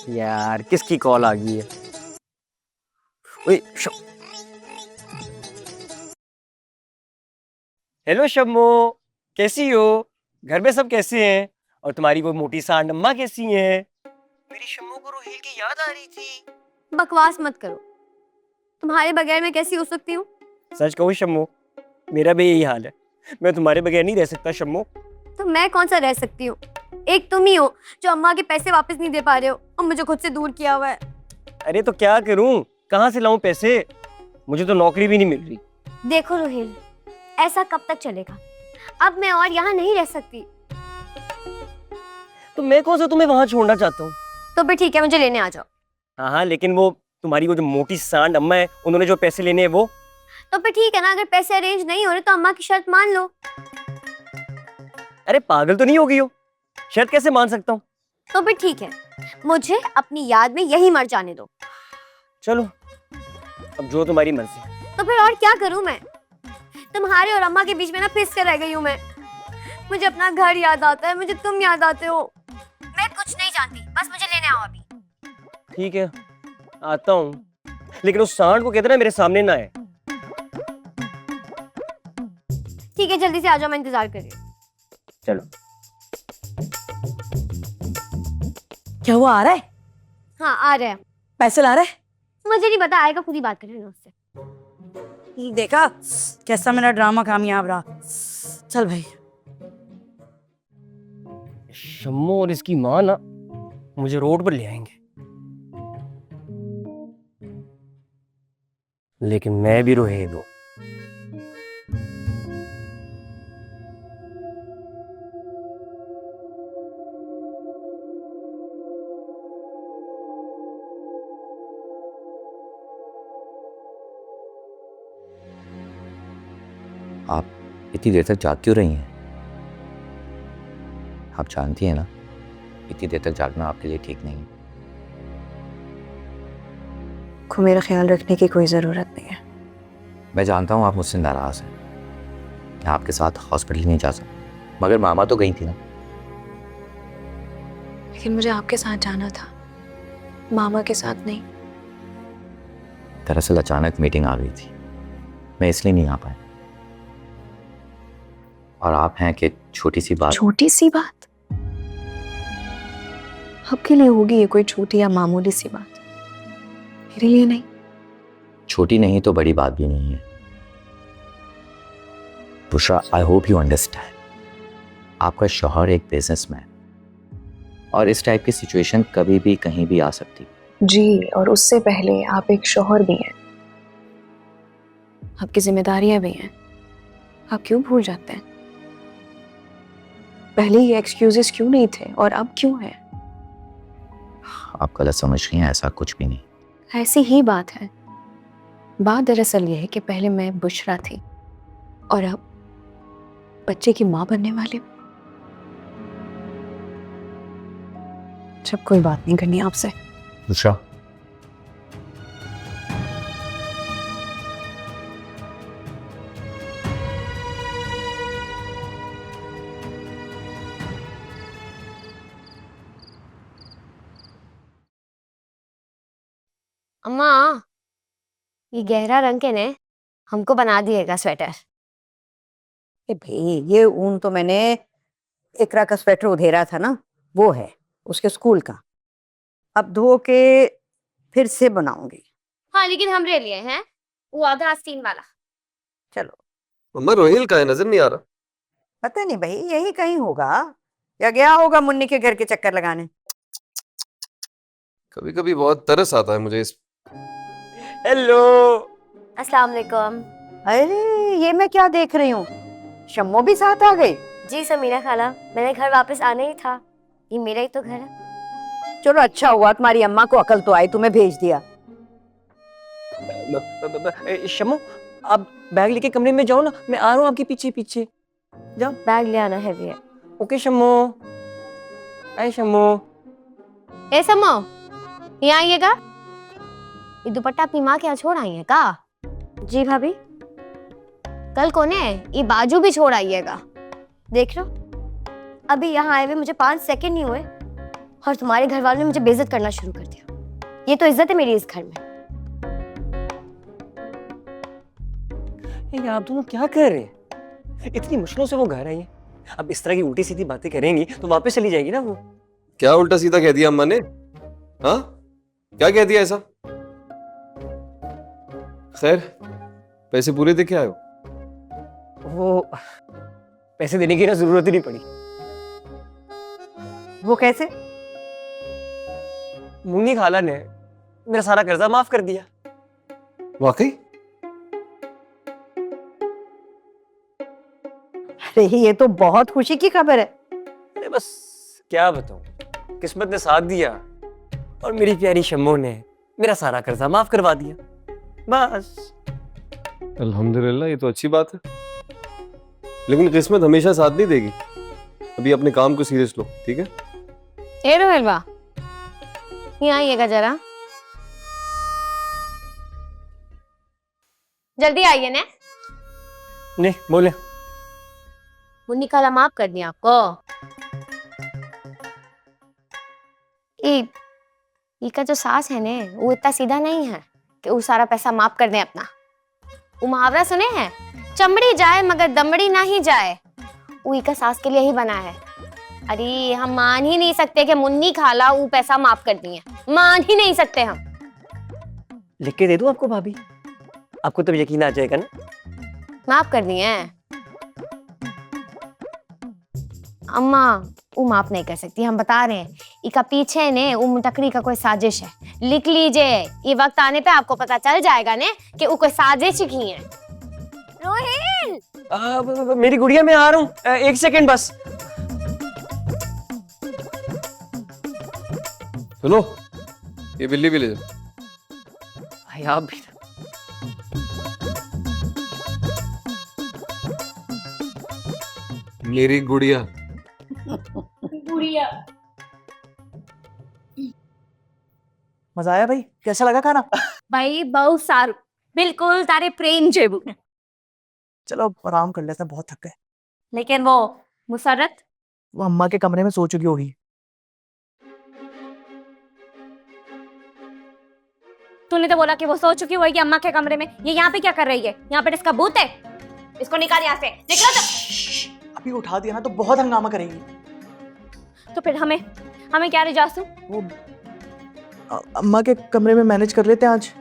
यार किसकी कॉल आ गई है? ओए हेलो शम्मो, कैसी हो? घर में सब कैसे हैं? और तुम्हारी वो मोटी सांड अम्मा कैसी हैं? मेरी शम्मो को रोहिल की याद आ रही थी। बकवास मत करो। तुम्हारे बगैर मैं कैसी हो सकती हूँ? सच कहूँ शम्मो, मेरा भी यही हाल है। मैं तुम्हारे बगैर नहीं रह सकता शम्मो। तो मैं कौन सा रह सकती हूँ? एक तुम ही हो जो अम्मा के पैसे वापस नहीं दे पा रहे हो और मुझे खुद से दूर किया हुआ है। अरे तो क्या करूं, कहाँ से लाऊं पैसे? मुझे तो नौकरी भी नहीं मिल रही। देखो रोहिल, ऐसा कब तक चलेगा? अब मैं और यहाँ नहीं रह सकती। तो मैं कौन सा तुम्हें वहां छोड़ना चाहता हूँ? तो फिर ठीक है, मुझे लेने आ जाओ। हाँ हाँ, लेकिन वो तुम्हारी वो जो मोटी सांड अम्मा है, उन्होंने जो पैसे लेने हैं वो। तो फिर ठीक है ना, अगर पैसे अरेंज नहीं हो रहे तो अम्मा की शर्त मान लो। अरे पागल तो नहीं हो गई हो? शर्त कैसे मान सकता हूँ? तो फिर ठीक है, मुझे अपनी याद में यही मर जाने दो। चलो, अब जो तुम्हारी मर्जी। तो फिर और क्या करूं मैं? तुम्हारे और अम्मा के बीच में ना फिस कर रह गई हूँ मैं। मुझे अपना घर याद आता है, मुझे तुम याद आते हो। मैं कुछ नहीं जानती, बस मुझे लेने आओ अभी। ठीक है, आता हूँ, लेकिन उस सांड को कहते ना मेरे सामने ना आए। ठीक है, जल्दी से आ जाओ, मैं इंतजार कर रही हूँ। चलो। क्या हुआ, आ रहा है? हाँ आ रहे हैं। पैसे ला रहा है? मुझे नहीं पता, आएगा खुद ही बात करेंगे उससे। देखा कैसा मेरा ड्रामा कामयाब रहा। चल भाई। शम्मो और इसकी माँ ना मुझे रोड पर ले आएंगे, लेकिन मैं भी रोहित हूँ। आप इतनी देर तक जाग क्यों रही हैं? आप जानती हैं ना, इतनी देर तक जागना आपके लिए ठीक नहीं है। को मेरा ख्याल रखने की कोई ज़रूरत नहीं है। मैं जानता हूँ आप मुझसे नाराज़ हैं, मैं आपके साथ हॉस्पिटल नहीं जा सकता, मगर मामा तो गई थी ना। लेकिन मुझे आपके साथ जाना था, मामा के साथ नहीं। दरअसल अचानक मीटिंग आ गई थी, मैं इसलिए नहीं आ पाया। और आप हैं कि छोटी सी बात। छोटी सी बात? आपके लिए होगी ये कोई छोटी या मामूली सी बात, मेरे लिए नहीं। छोटी नहीं तो बड़ी बात भी नहीं है Bushra, I hope you understand. आपका शौहर एक बिजनेसमैन, और इस टाइप की सिचुएशन कभी भी कहीं भी आ सकती जी, और उससे पहले आप एक शौहर भी हैं, आपकी जिम्मेदारियां भी हैं। आप क्यों भूल जाते हैं? पहले ये एक्सक्यूजेस क्यों नहीं थे और अब क्यों है? आप गलत समझ रही हैं, ऐसा कुछ भी नहीं। ऐसी ही बात है। बात दरअसल ये है कि पहले मैं बुशरा थी और अब बच्चे की माँ बनने वाली हूँ। जब कोई बात नहीं करनी आपसे। बुशरा, अम्मा, ये गहरा रंग के ने हमको बना दिएगा स्वेटर। ए भाई, ये ऊन तो मैंने इकरा का स्वेटर उधेरा था ना, वो है उसके स्कूल का। अब धो के फिर से बनाऊंगी। हाँ लेकिन हमरे लिए हैं, वो आधा आस्तीन वाला। चलो। मम्मा रोहिल का है, नजर नहीं आ रहा। पता नहीं भाई, यही कहीं होगा या गया होगा मुन्नी के घर के चक्कर लगाने। कभी कभी बहुत तरस आता है मुझे इस। हेलो। अस्सलाम वालेकुम। अरे ये मैं क्या देख रही हूँ, शम्मो भी साथ आ गई। जी समीरा खाला, मैंने घर वापस आना ही था, ये मेरा ही तो घर है। चलो अच्छा हुआ, तुम्हारी अम्मा को अकल तो आई, तुम्हें भेज दिया। शम्मो, आप बैग लेके कमरे में जाओ ना, मैं आ रहा हूँ आपके पीछे पीछे। जाओ। बैग ले आना हैवी है। ओके शम्मो। आए शम्मो। ए समो, यहाँ आइएगा। ये दुपट्टा अपनी माँ के यहाँ छोड़ आई है का? जी भाभी। कल को ने ये बाजू भी छोड़ आइएगा। देख लो, अभी यहाँ आए हुए मुझे 5 सेकंड नहीं हुए, और तुम्हारे घर वालों ने मुझे बेइज्जत करना शुरू कर दिया। ये तो इज्जत है मेरी इस घर में। ये आप दोनों क्या कर रहे हैं? इतनी मुश्किलों से वो घर आई है, अब इस तरह की उल्टी सीधी बातें करेंगी तो वापस चली जाएगी ना वो। क्या उल्टा सीधा कह दिया अम्मा ने? हाँ, क्या कह दिया ऐसा? खैर, पैसे पूरे दे के आए हो? वो पैसे देने की ना जरूरत ही नहीं पड़ी। वो कैसे? मुन्नी खाला ने मेरा सारा कर्जा माफ कर दिया। वाकई? अरे ये तो बहुत खुशी की खबर है। अरे बस क्या बताऊं, किस्मत ने साथ दिया और मेरी प्यारी शम्मो ने मेरा सारा कर्जा माफ करवा दिया। बस। अल्हम्दुलिल्लाह, ये तो अच्छी बात है। लेकिन किस्मत हमेशा साथ नहीं देगी। अभी अपने काम को सीरियस लो, ठीक है? ए रोहेलवा, यहाँ आइएगा जरा, जल्दी आइए ने। नहीं बोले। मुन्नी खाला माफ कर दिया आपको? ये का जो सास है ने वो इतना सीधा नहीं है कि वो सारा पैसा माफ कर दे अपना। वो मुहावरा सुने हैं, चमड़ी जाए मगर दमड़ी ना ही जाए। वो का सास के लिए ही बना है। अरे हम मान ही नहीं सकते कि मुन्नी खाला वो पैसा माफ कर दिए, मान ही नहीं सकते हम। लिख के दे दूं आपको भाभी, आपको तब यकीन आ जाएगा ना। माफ कर दिए हैं अम्मा, वो माफ नहीं कर सकती, हम बता रहे हैं। इका पीछे ने वो मुटकरी का कोई साजिश है, लिख लीजिए। ये वक्त आने पे आपको पता चल जाएगा ने कि वो कोई साजिश की है। रोहिल, मेरी गुड़िया, मैं आ रहा हूँ, एक सेकंड बस। सुनो, ये बिल्ली भी ले जाओ। भाई आप भी। मेरी गुड़िया। मजा आया भाई? कैसा लगा खाना? भाई बहुत सारू, बिल्कुल तारे प्रेम जेबू। चलो अब आराम कर लेते हैं, बहुत थक गए। लेकिन वो मुसरत वो अम्मा के कमरे में सो चुकी होगी। तूने तो बोला कि वो सो चुकी होगी अम्मा के कमरे में। ये यहाँ पे क्या कर रही है? यहाँ पे इसका भूत है। इसको निकाल यहाँ से, निकलो तो। अभी उठा दिया ना तो बहुत हंगामा करेगी। तो फिर हमें क्या रिजासू? वो अम्मा के कमरे में मैनेज कर लेते हैं आज।